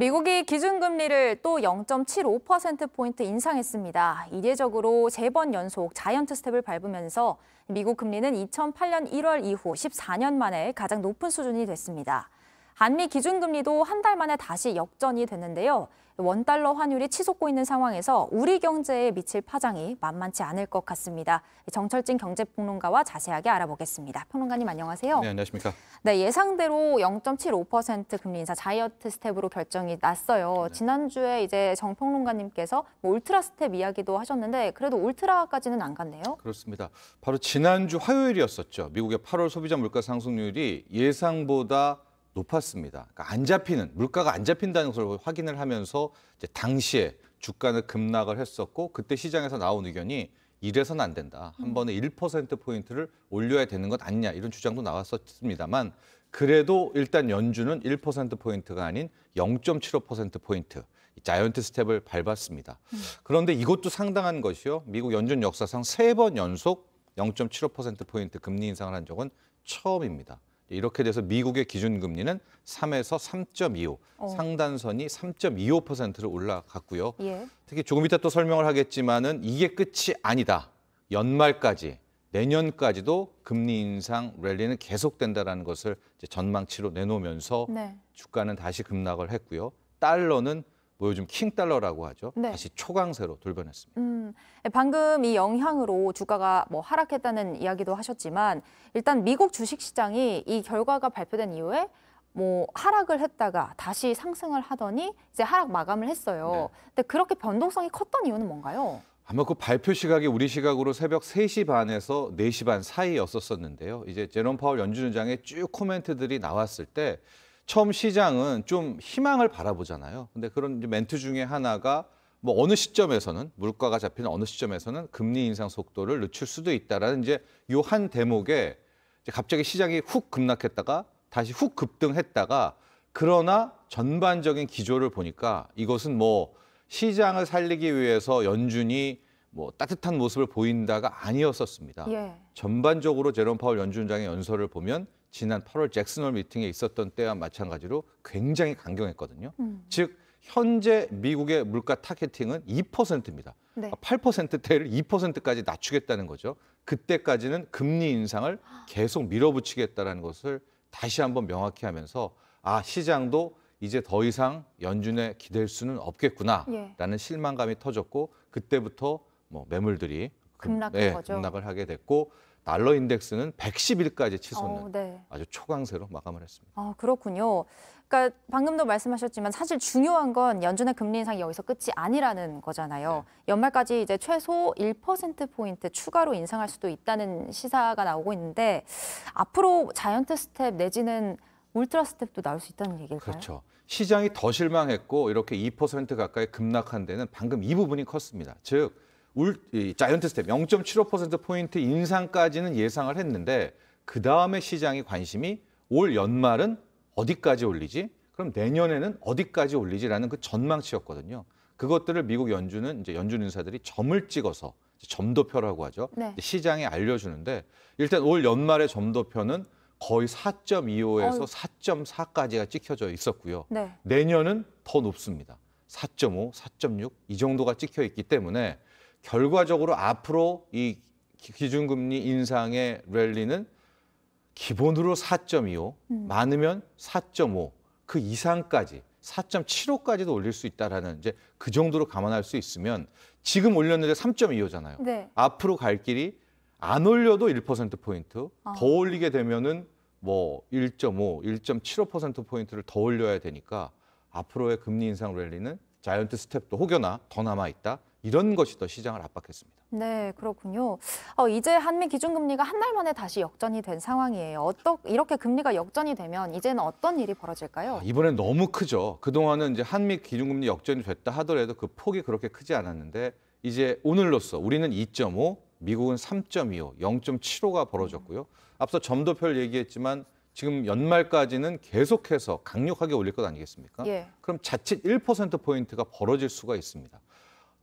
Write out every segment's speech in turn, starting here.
미국이 기준금리를 또 0.75%포인트 인상했습니다. 이례적으로 3번 연속 자이언트 스텝을 밟으면서 미국 금리는 2008년 1월 이후 14년 만에 가장 높은 수준이 됐습니다. 한미 기준금리도 한 달 만에 다시 역전이 됐는데요. 원달러 환율이 치솟고 있는 상황에서 우리 경제에 미칠 파장이 만만치 않을 것 같습니다. 정철진 경제평론가와 자세하게 알아보겠습니다. 평론가님 안녕하세요. 네, 안녕하십니까. 네, 예상대로 0.75% 금리 인사 자이언트 스텝으로 결정이 났어요. 네. 지난주에 이제 정 평론가님께서 울트라 스텝 이야기도 하셨는데 그래도 울트라까지는 안 갔네요. 그렇습니다. 바로 지난주 화요일이었었죠. 미국의 8월 소비자 물가 상승률이 예상보다 높았습니다. 그러니까 물가가 안 잡힌다는 것을 확인을 하면서 이제 당시에 주가는 급락을 했었고 그때 시장에서 나온 의견이 이래서는 안 된다. 한 번에 1%포인트를 올려야 되는 것 아니냐 이런 주장도 나왔었습니다만 그래도 일단 연준은 1%포인트가 아닌 0.75%포인트 자이언트 스텝을 밟았습니다. 그런데 이것도 상당한 것이요. 미국 연준 역사상 3번 연속 0.75%포인트 금리 인상을 한 적은 처음입니다. 이렇게 돼서 미국의 기준금리는 3에서 3.25, 상단선이 3.25%로 올라갔고요. 예. 특히 조금 이따 또 설명을 하겠지만은 이게 끝이 아니다. 연말까지, 내년까지도 금리 인상 랠리는 계속된다라는 것을 이제 전망치로 내놓으면서 네. 주가는 다시 급락을 했고요. 달러는 뭐 요즘 킹달러라고 하죠. 네. 다시 초강세로 돌변했습니다. 방금 이 영향으로 주가가 하락했다는 이야기도 하셨지만 일단 미국 주식시장이 이 결과가 발표된 이후에 하락을 했다가 다시 상승을 하더니 이제 하락 마감을 했어요. 네. 근데 그렇게 변동성이 컸던 이유는 뭔가요? 아마 그 발표 시각이 우리 시각으로 새벽 3시 반에서 4시 반 사이였었는데요. 이제 제롬 파월 연준의장의 쭉 코멘트들이 나왔을 때 처음 시장은 좀 희망을 바라보잖아요. 근데 그런 이제 멘트 중에 하나가 어느 시점에서는 물가가 잡히는 어느 시점에서는 금리 인상 속도를 늦출 수도 있다라는 이제 요 한 대목에 이제 갑자기 시장이 훅 급락했다가 다시 훅 급등했다가 그러나 전반적인 기조를 보니까 이것은 시장을 살리기 위해서 연준이 따뜻한 모습을 보인다가 아니었었습니다. 예. 전반적으로 제롬 파월 연준장의 연설을 보면 지난 8월 잭슨홀 미팅에 있었던 때와 마찬가지로 굉장히 강경했거든요. 즉 현재 미국의 물가 타겟팅은 2%입니다. 네. 8%대를 2%까지 낮추겠다는 거죠. 그때까지는 금리 인상을 계속 밀어붙이겠다는 것을 다시 한번 명확히 하면서 시장도 이제 더 이상 연준에 기댈 수는 없겠구나라는 예. 실망감이 터졌고 그때부터 매물들이 급락한 거죠. 급락을 하게 됐고 달러 인덱스는 110일까지 치솟는 네. 아주 초강세로 마감을 했습니다. 그렇군요. 그러니까 방금도 말씀하셨지만 사실 중요한 건 연준의 금리 인상이 여기서 끝이 아니라는 거잖아요. 네. 연말까지 이제 최소 1%포인트 추가로 인상할 수도 있다는 시사가 나오고 있는데 앞으로 자이언트 스텝 내지는 울트라 스텝도 나올 수 있다는 얘기일까요? 그렇죠. 시장이 더 실망했고 이렇게 2% 가까이 급락한 데는 방금 이 부분이 컸습니다. 즉 자이언트 스텝 0.75%포인트 인상까지는 예상을 했는데 그다음에 시장의 관심이 올 연말은 어디까지 올리지? 그럼 내년에는 어디까지 올리지라는 그 전망치였거든요. 그것들을 미국 연준은 이제 연준 인사들이 점을 찍어서 점도표라고 하죠. 네. 시장에 알려주는데 일단 올 연말의 점도표는 거의 4.25에서 4.4까지가 찍혀져 있었고요. 네. 내년은 더 높습니다. 4.5, 4.6 이 정도가 찍혀 있기 때문에 결과적으로 앞으로 이 기준금리 인상의 랠리는 기본으로 4.25, 많으면 4.5, 그 이상까지 4.75까지도 올릴 수 있다라는 이제 그 정도로 감안할 수 있으면 지금 올렸는데 3.25잖아요. 네. 앞으로 갈 길이 안 올려도 1%포인트, 더 올리게 되면은 1.5, 1.75%포인트를 더 올려야 되니까 앞으로의 금리 인상 랠리는 자이언트 스텝도 혹여나 더 남아있다. 이런 것이 더 시장을 압박했습니다. 네, 그렇군요. 이제 한미 기준금리가 한 달 만에 다시 역전이 된 상황이에요. 이렇게 금리가 역전이 되면 이제는 어떤 일이 벌어질까요? 이번엔 너무 크죠. 그동안은 이제 한미 기준금리 역전이 됐다 하더라도 그 폭이 그렇게 크지 않았는데 이제 오늘로써 우리는 2.5, 미국은 3.25, 0.75가 벌어졌고요. 앞서 점도표를 얘기했지만 지금 연말까지는 계속해서 강력하게 올릴 것 아니겠습니까? 예. 그럼 자칫 1%포인트가 벌어질 수가 있습니다.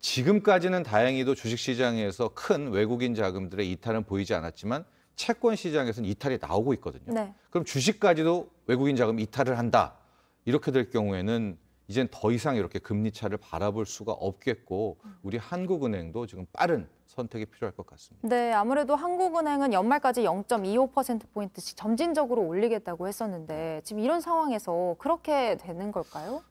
지금까지는 다행히도 주식시장에서 큰 외국인 자금들의 이탈은 보이지 않았지만 채권 시장에서는 이탈이 나오고 있거든요. 네. 그럼 주식까지도 외국인 자금 이탈을 한다. 이렇게 될 경우에는 이젠 더 이상 이렇게 금리 차를 바라볼 수가 없겠고 우리 한국은행도 지금 빠른 선택이 필요할 것 같습니다. 네, 아무래도 한국은행은 연말까지 0.25%포인트씩 점진적으로 올리겠다고 했었는데 지금 이런 상황에서 그렇게 되는 걸까요?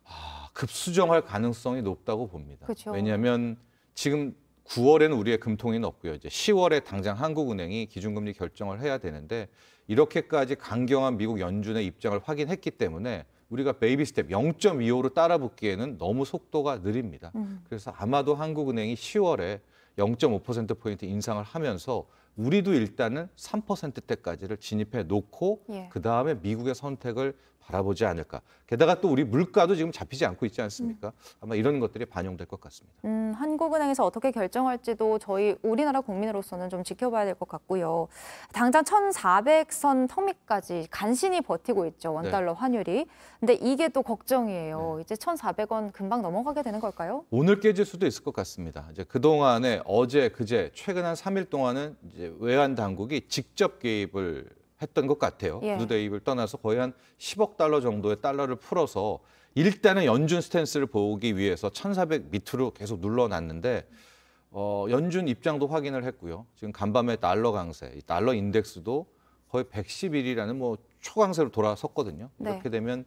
급수정할 가능성이 높다고 봅니다. 그렇죠. 왜냐하면 지금 9월에는 우리의 금통위는 없고요. 이제 10월에 당장 한국은행이 기준금리 결정을 해야 되는데 이렇게까지 강경한 미국 연준의 입장을 확인했기 때문에 우리가 베이비 스텝 0.25로 따라붙기에는 너무 속도가 느립니다. 그래서 아마도 한국은행이 10월에 0.5%포인트 인상을 하면서 우리도 일단은 3%대까지를 진입해 놓고 예. 그다음에 미국의 선택을 바라보지 않을까. 게다가 또 우리 물가도 지금 잡히지 않고 있지 않습니까? 아마 이런 것들이 반영될 것 같습니다. 한국은행에서 어떻게 결정할지도 우리나라 국민으로서는 좀 지켜봐야 될 것 같고요. 당장 1,400선 턱 밑까지 간신히 버티고 있죠, 원달러 환율이. 근데 이게 또 걱정이에요. 이제 1,400원 금방 넘어가게 되는 걸까요? 오늘 깨질 수도 있을 것 같습니다. 이제 그동안에 어제, 그제 최근 한 3일 동안은 이제 외환 당국이 직접 개입을 했던 것 같아요. 예. 구두 대입을 떠나서 거의 한 10억 달러 정도의 달러를 풀어서 일단은 연준 스탠스를 보기 위해서 1,400 밑으로 계속 눌러놨는데 연준 입장도 확인을 했고요. 지금 간밤에 달러 강세, 이 달러 인덱스도 거의 111이라는 뭐 초강세로 돌아섰거든요. 네. 이렇게 되면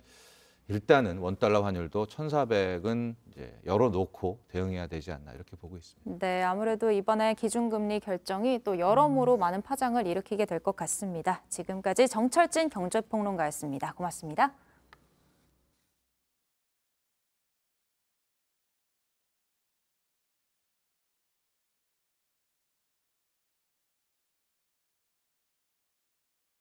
일단은 원달러 환율도 1,400은 이제 열어놓고 대응해야 되지 않나 이렇게 보고 있습니다. 네, 아무래도 이번에 기준금리 결정이 또 여러모로 많은 파장을 일으키게 될 것 같습니다. 지금까지 정철진 경제평론가였습니다. 고맙습니다.